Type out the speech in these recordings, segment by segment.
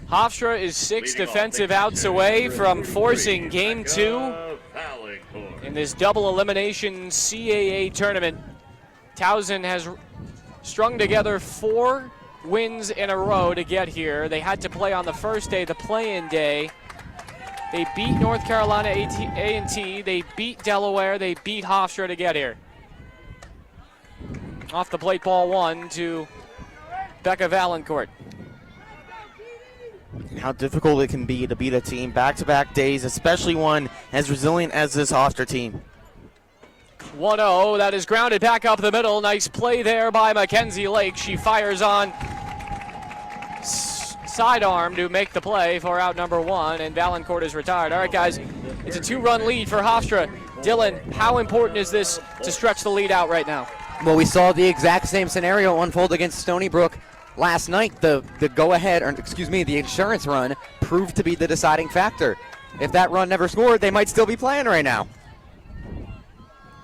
Hofstra is 6 defensive outs away from forcing Game 2 in this double elimination CAA tournament. Towson has strung together 4 wins in a row to get here. They had to play on the first day, the play-in day. They beat North Carolina A&T, they beat Delaware, they beat Hofstra to get here. Off the plate, ball 1 to Becca Valancourt. How difficult it can be to beat a team back-to-back days, especially one as resilient as this Hofstra team. 1-0, that is grounded back up the middle. Nice play there by Mackenzie Lake. She fires on sidearm to make the play for out number 1, and Valancourt is retired. All right, guys, it's a 2-run lead for Hofstra. Dylan, how important is this to stretch the lead out right now? Well, we saw the exact same scenario unfold against Stony Brook last night. The go-ahead, or excuse me, the insurance run proved to be the deciding factor. If that run never scored, they might still be playing right now.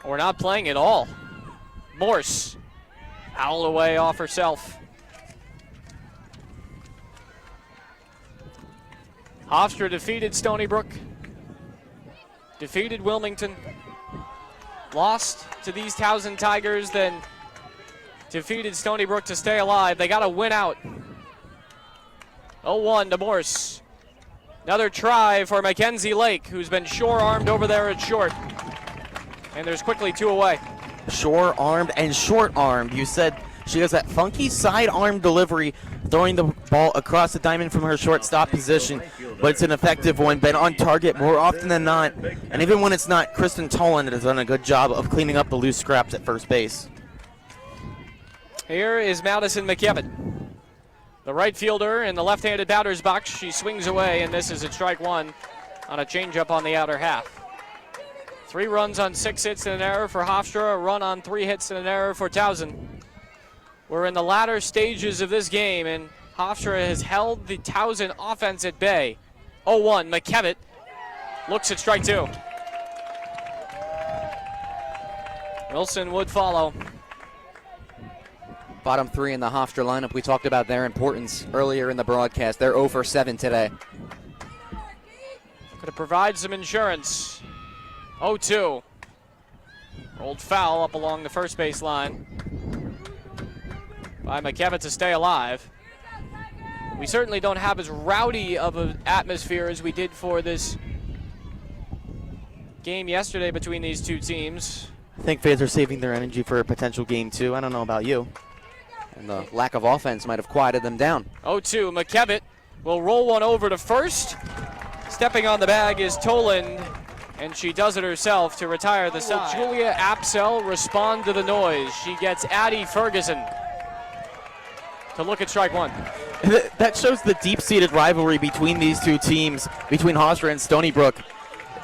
Or not playing at all. Morse, fouled away off herself. Hofstra defeated Stony Brook, defeated Wilmington, lost to these Towson Tigers, then defeated Stony Brook to stay alive. They got to win out. 0-1 to Morse. Another try for Mackenzie Lake, who's been shore-armed over there at short. And there's quickly 2 away. Shore-armed and short-armed. You said she has that funky side-arm delivery, throwing the ball across the diamond from her shortstop position, but it's an effective one, been on target more often than not. And even when it's not, Kristen Toland has done a good job of cleaning up the loose scraps at first base. Here is Madison McKevitt, the right fielder in the left-handed batter's box. She swings away, and this is at strike 1 on a changeup on the outer half. 3 runs on 6 hits and an error for Hofstra, a run on 3 hits and an error for Towson. We're in the latter stages of this game, and Hofstra has held the Towson offense at bay. 0-1, McKevitt looks at strike 2. Wilson would follow. Bottom 3 in the Hofstra lineup, we talked about their importance earlier in the broadcast. They're 0 for 7 today. Could have provided some insurance. 0-2. Rolled foul up along the first base line by McKevitt to stay alive. We certainly don't have as rowdy of an atmosphere as we did for this game yesterday between these two teams. I think fans are saving their energy for a potential game 2. I don't know about you. And the lack of offense might have quieted them down. 0-2, McKevitt will roll one over to first. Stepping on the bag is Toland, and she does it herself to retire the side. Julia Apsell respond to the noise. She gets Addie Ferguson to look at strike 1. That shows the deep-seated rivalry between these two teams, between Hofstra and Stony Brook.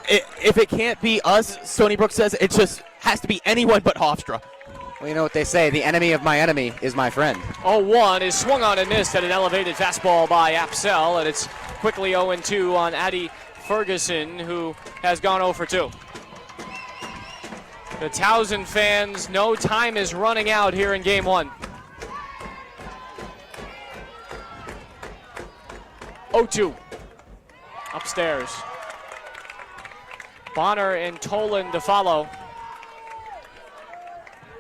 If it can't be us, Stony Brook says, it just has to be anyone but Hofstra. Well, you know what they say, the enemy of my enemy is my friend. 0-1 is swung on and missed at an elevated fastball by Apsell, and it's quickly 0-2 on Addie Ferguson, who has gone 0 for 2. The Towson fans know time is running out here in game 1. 0-2. Upstairs. Bonner and Toland to follow.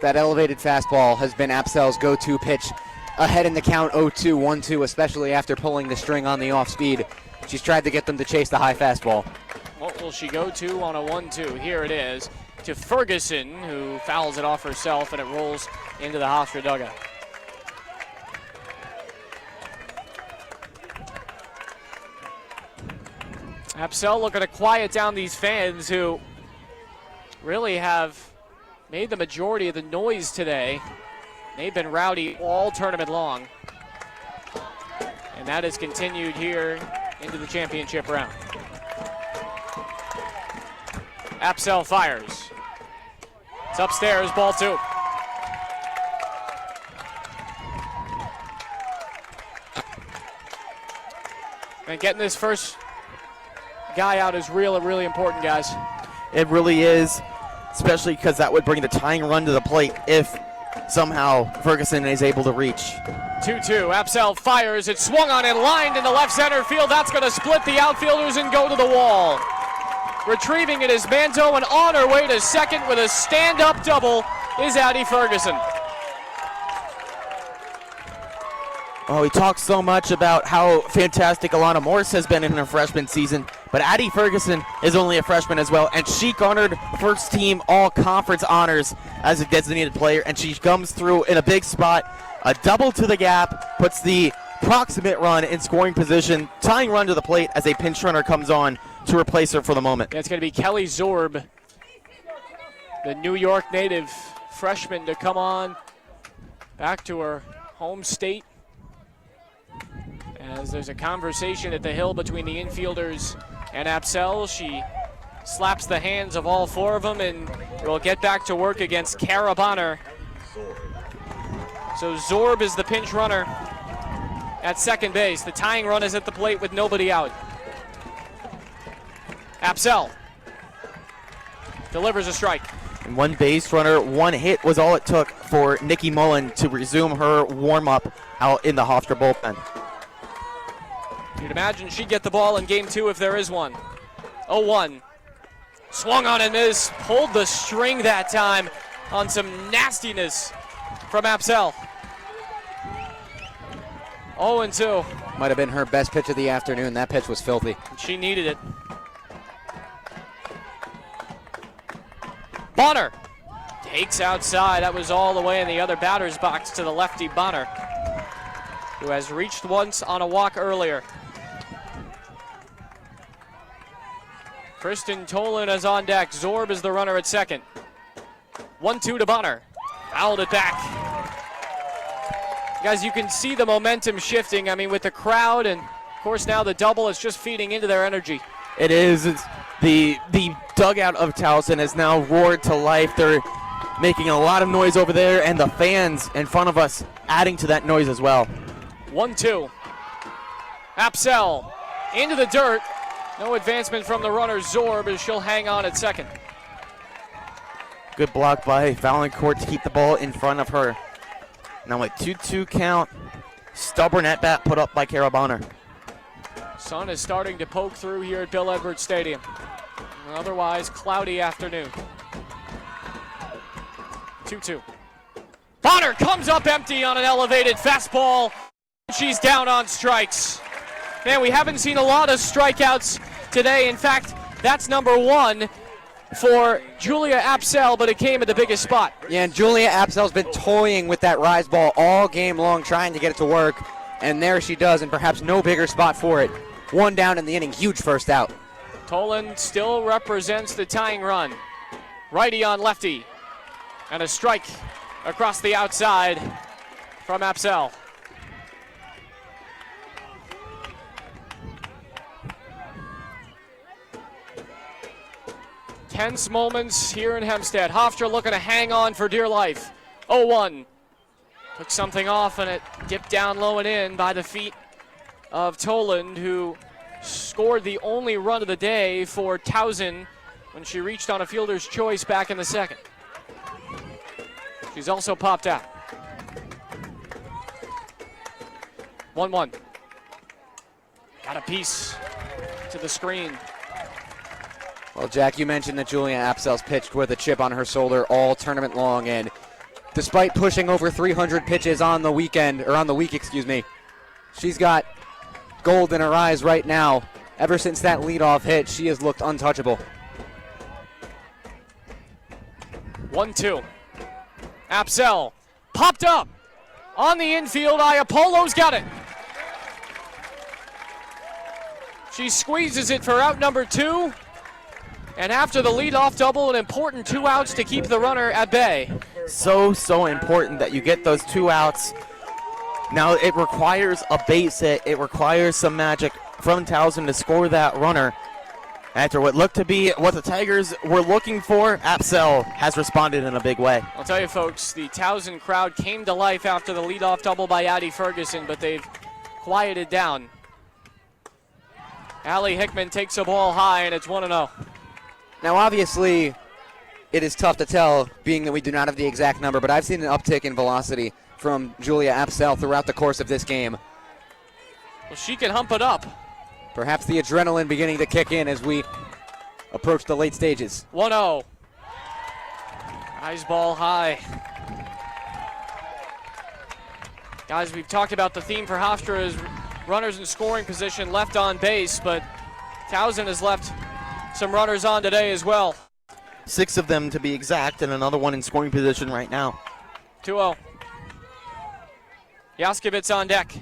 That elevated fastball has been Apsell's go-to pitch ahead in the count 0-2, 1-2, especially after pulling the string on the off-speed. She's tried to get them to chase the high fastball. What will she go to on a 1-2? Here it is to Ferguson, who fouls it off herself, and it rolls into the Hofstra dugout. Apsell looking to quiet down these fans who really have made the majority of the noise today. They've been rowdy all tournament long. And that has continued here into the championship round. Apsell fires. It's upstairs, ball 2. And getting this first guy out is really important, guys. It really is, especially because that would bring the tying run to the plate if somehow Ferguson is able to reach. 2-2. Apsell fires. It's swung on and lined in the left center field. That's going to split the outfielders and go to the wall. Retrieving it is Manto, and on her way to second with a stand-up double is Addie Ferguson. Oh, he talks so much about how fantastic Alana Morse has been in her freshman season, but Addie Ferguson is only a freshman as well, and she garnered first team all-conference honors as a designated player, and she comes through in a big spot. A double to the gap puts the proximate run in scoring position, tying run to the plate as a pinch runner comes on to replace her for the moment. Yeah, it's going to be Kelly Zorb, the New York native freshman, to come on back to her home state. As there's a conversation at the hill between the infielders and Apsell. She slaps the hands of all four of them and will get back to work against Kara Bonner. So Zorb is the pinch runner at second base. The tying run is at the plate with nobody out. Apsell delivers a strike. And one base runner, one hit was all it took for Nikki Mullen to resume her warm-up out in the Hofstra bullpen. You'd imagine she'd get the ball in game two if there is one. 0-1. Swung on and missed. Pulled the string that time on some nastiness from Apsell. 0-2. Might have been her best pitch of the afternoon. That pitch was filthy. She needed it. Bonner takes outside. That was all the way in the other batter's box to the lefty Bonner, who has reached once on a walk earlier. Kristen Tolan is on deck. Zorb is the runner at second. 1-2 to Bonner. Fouled it back. Guys, you can see the momentum shifting. I mean, with the crowd and, of course, now the double is just feeding into their energy. It is. It's the dugout of Towson has now roared to life. They're making a lot of noise over there, and the fans in front of us adding to that noise as well. 1-2. Apsell into the dirt. No advancement from the runner Zorb as she'll hang on at second. Good block by Valancourt to keep the ball in front of her. Now a 2-2 count. Stubborn at bat put up by Kara Bonner. Sun is starting to poke through here at Bill Edwards Stadium. An otherwise cloudy afternoon. 2-2. Bonner comes up empty on an elevated fastball. She's down on strikes. Man, we haven't seen a lot of strikeouts today. In fact, that's number one for Julia Apsell, but it came at the biggest spot. Yeah, and Julia Apsell's been toying with that rise ball all game long, trying to get it to work. And there she does, and perhaps no bigger spot for it. One down in the inning, huge first out. Tolan still represents the tying run. Righty on lefty. And a strike across the outside from Apsell. Tense moments here in Hempstead. Hofstra looking to hang on for dear life. 0-1. Took something off and it dipped down low and in by the feet of Toland, who scored the only run of the day for Towson when she reached on a fielder's choice back in the second. She's also popped out. 1-1. Got a piece to the screen. Well, Jack, you mentioned that Julia Apsell's pitched with a chip on her shoulder all tournament long, and despite pushing over 300 pitches on the week, she's got gold in her eyes right now. Ever since that leadoff hit, she has looked untouchable. 1-2. Apsell popped up on the infield. Iapolo's got it. She squeezes it for out number two. And after the leadoff double, an important 2 outs to keep the runner at bay. So important that you get those 2 outs. Now it requires a base hit. It requires some magic from Towson to score that runner. After what looked to be what the Tigers were looking for, Apsell has responded in a big way. I'll tell you, folks, the Towson crowd came to life after the leadoff double by Addie Ferguson, but they've quieted down. Allie Hickman takes a ball high, and it's 1-0. Now, obviously, it is tough to tell, being that we do not have the exact number, but I've seen an uptick in velocity from Julia Apsell throughout the course of this game. Well, she can hump it up. Perhaps the adrenaline beginning to kick in as we approach the late stages. 1-0. Eyes ball high. Guys, we've talked about the theme for Hofstra is runners in scoring position left on base, but Towson has left some runners on today as well. 6 of them to be exact, and another one in scoring position right now. 2-0. Yaskowitz on deck.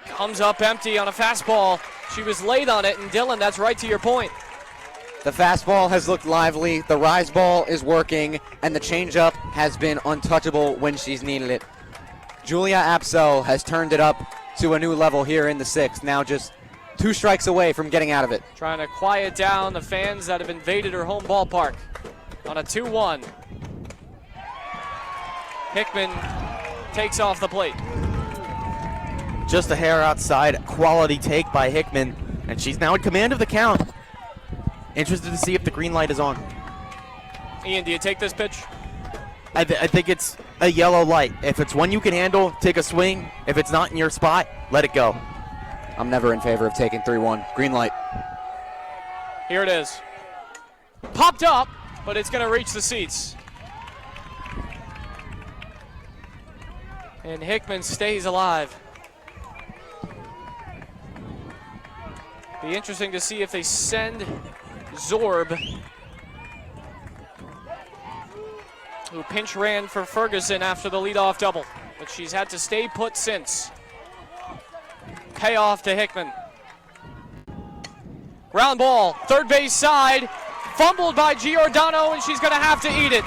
Comes up empty on a fastball. She was late on it, and Dylan, that's right to your point. The fastball has looked lively, the rise ball is working, and the changeup has been untouchable when she's needed it. Julia Apsell has turned it up to a new level here in the 6th, now just 2 strikes away from getting out of it. Trying to quiet down the fans that have invaded her home ballpark on a 2-1. Hickman takes off the plate. Just a hair outside, quality take by Hickman, and she's now in command of the count. Interested to see if the green light is on. Ian, do you take this pitch? I think it's a yellow light. If it's one you can handle, take a swing. If it's not in your spot, let it go. I'm never in favor of taking 3-1. Green light. Here it is. Popped up, but it's going to reach the seats. And Hickman stays alive. Be interesting to see if they send Zorb, who pinch ran for Ferguson after the leadoff double, but she's had to stay put since. Payoff to Hickman. Ground ball, third base side, fumbled by Giordano, and she's going to have to eat it.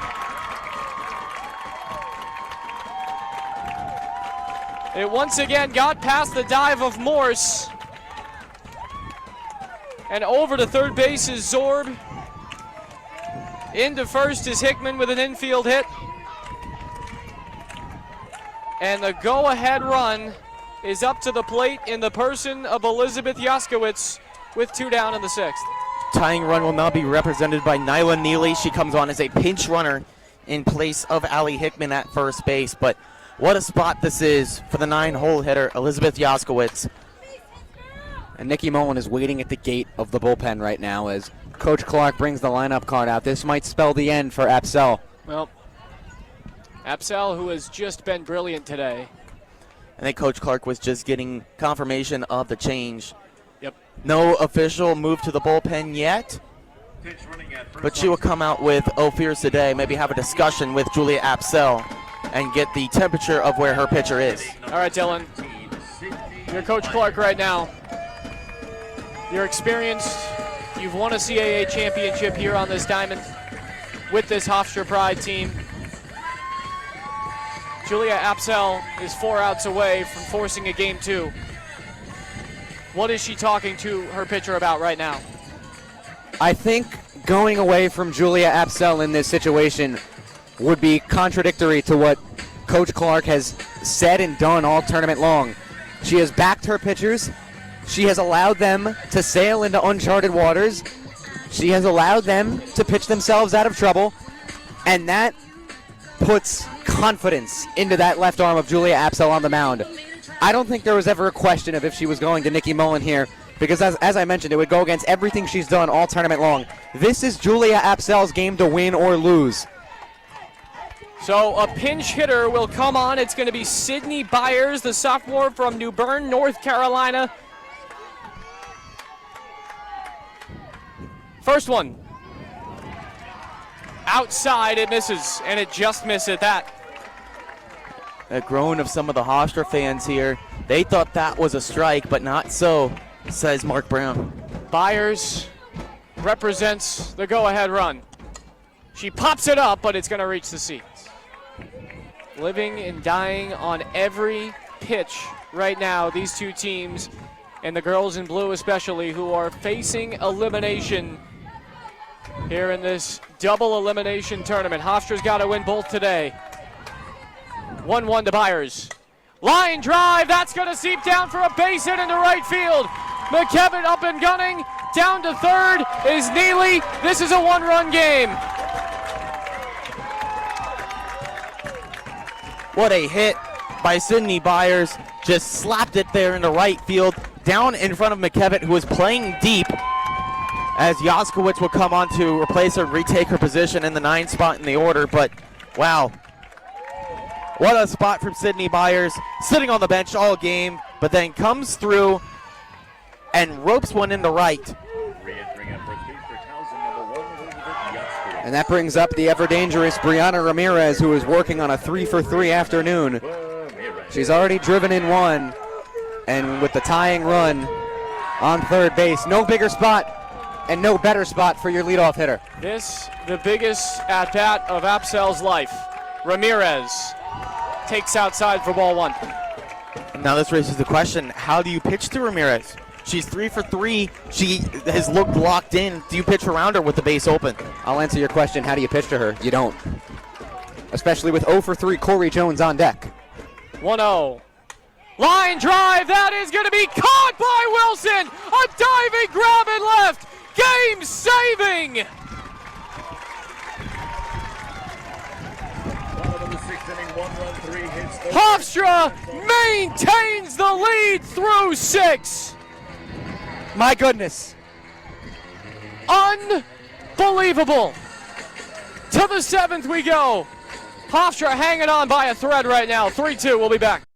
It once again got past the dive of Morse. And over to third base is Zorb. Into first is Hickman with an infield hit. And the go-ahead run is up to the plate in the person of Elizabeth Yaskowitz with 2 down in the 6th. Tying run will now be represented by Nyla Neely. She comes on as a pinch runner in place of Allie Hickman at first base. But what a spot this is for the 9-hole hitter, Elizabeth Yaskowitz. And Nikki Mullen is waiting at the gate of the bullpen right now as Coach Clark brings the lineup card out. This might spell the end for Apsell. Well, Apsell, who has just been brilliant today. I think Coach Clark was just getting confirmation of the change. Yep. No official move to the bullpen yet, but she will come out with Ophir today, maybe have a discussion with Julia Apsell and get the temperature of where her pitcher is. All right, Dylan. You're Coach Clark right now. You're experienced. You've won a CAA championship here on this diamond with this Hofstra Pride team. Julia Apsell is 4 outs away from forcing a game 2. What is she talking to her pitcher about right now? I think going away from Julia Apsell in this situation would be contradictory to what Coach Clark has said and done all tournament long. She has backed her pitchers. She has allowed them to sail into uncharted waters. She has allowed them to pitch themselves out of trouble. And that puts confidence into that left arm of Julia Apsell on the mound. I don't think there was ever a question of if she was going to Nikki Mullen here, because as I mentioned, it would go against everything she's done all tournament long. This is Julia Apsell's game to win or lose. So a pinch hitter will come on. It's going to be Sydney Byers, the sophomore from New Bern, North Carolina. First one. Outside, it misses, and it just missed at that. A groan of some of the Hofstra fans here. They thought that was a strike, but not so, says Mark Brown. Byers represents the go-ahead run. She pops it up, but it's going to reach the seats. Living and dying on every pitch right now, these two teams, and the girls in blue especially, who are facing elimination here in this double elimination tournament. Hofstra's got to win both today. 1-1 to Byers. Line drive, that's going to seep down for a base hit into right field. McKevitt up and gunning. Down to third is Neely. This is a 1-run game. What a hit by Sydney Byers. Just slapped it there into right field, down in front of McKevitt, who was playing deep, as Jaskowicz will come on to replace her and retake her position in the 9 spot in the order. But wow, what a spot from Sydney Byers, sitting on the bench all game, but then comes through and ropes one into right. And that brings up the ever-dangerous Brianna Ramirez, who is working on a 3-for-3 afternoon. She's already driven in 1, and with the tying run on third base, no bigger spot and no better spot for your leadoff hitter. This, the biggest at-bat of Apsel's life. Ramirez takes outside for ball 1. And now this raises the question, how do you pitch to Ramirez? She's 3 for 3. She has looked locked in. Do you pitch around her with the base open? I'll answer your question. How do you pitch to her? You don't. Especially with 0 for 3 Corey Jones on deck. 1-0. Line drive. That is going to be caught by Wilson. A diving grab and left. Game saving. Hofstra maintains the lead through 6. My goodness. Unbelievable. To the 7th we go. Hofstra hanging on by a thread right now. 3-2. We'll be back.